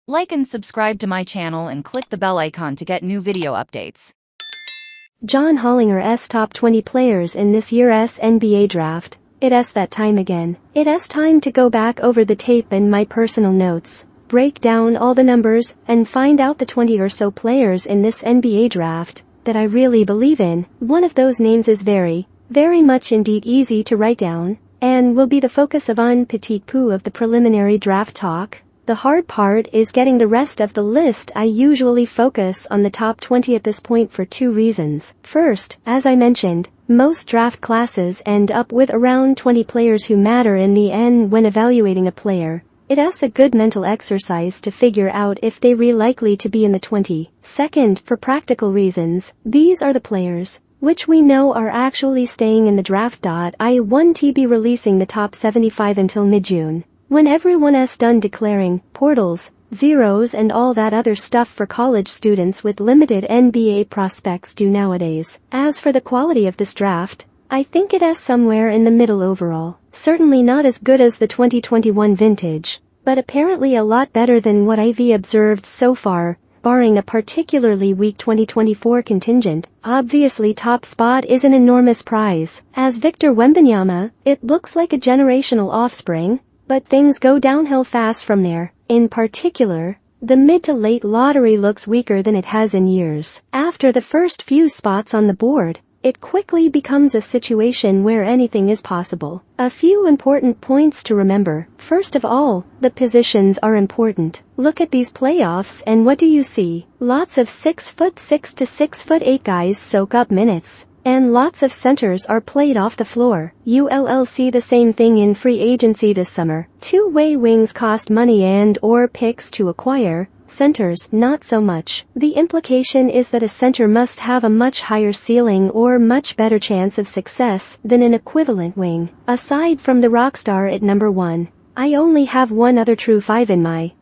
Like and subscribe to my channel and click the bell icon to get new video updates. John Hollingers top 20 players in this year's NBA draft. It's that time again. It's time to go back over the tape and my personal notes, break down all the numbers, and find out the 20 or so players in this NBA draft that I really believe in. One of those names is very much indeed easy to write down, and will be the focus of un petit peu of the preliminary draft talk. The hard part is getting the rest of the list. I usually focus on the top 20 at this point for two reasons. First, as I mentioned, most draft classes end up with around 20 players who matter in the end when evaluating a player. It's a good mental exercise to figure out if they're really likely to be in the 20. Second, for practical reasons, these are the players which we know are actually staying in the draft. I won't be releasing the top 75 until mid-June, when everyone's done declaring portals, zeros and all that other stuff for college students with limited NBA prospects do nowadays. As for the quality of this draft, I think it's somewhere in the middle overall. Certainly not as good as the 2021 vintage, but apparently a lot better than what I've observed so far, barring a particularly weak 2024 contingent. Obviously top spot is an enormous prize. As Victor Wembanyama, it looks like a generational offspring, but things go downhill fast from there. In particular, the mid to late lottery looks weaker than it has in years. After the first few spots on the board, it quickly becomes a situation where anything is possible. A few important points to remember. First of all, the positions are important. Look at these playoffs and what do you see? Lots of 6'6" to 6'8" guys soak up minutes, and lots of centers are played off the floor. You'll see the same thing in free agency this summer. Two-way wings cost money and/or picks to acquire. Centers, not so much. The implication is that a center must have a much higher ceiling or much better chance of success than an equivalent wing. Aside from the rockstar at number 1, I only have one other true 5 in my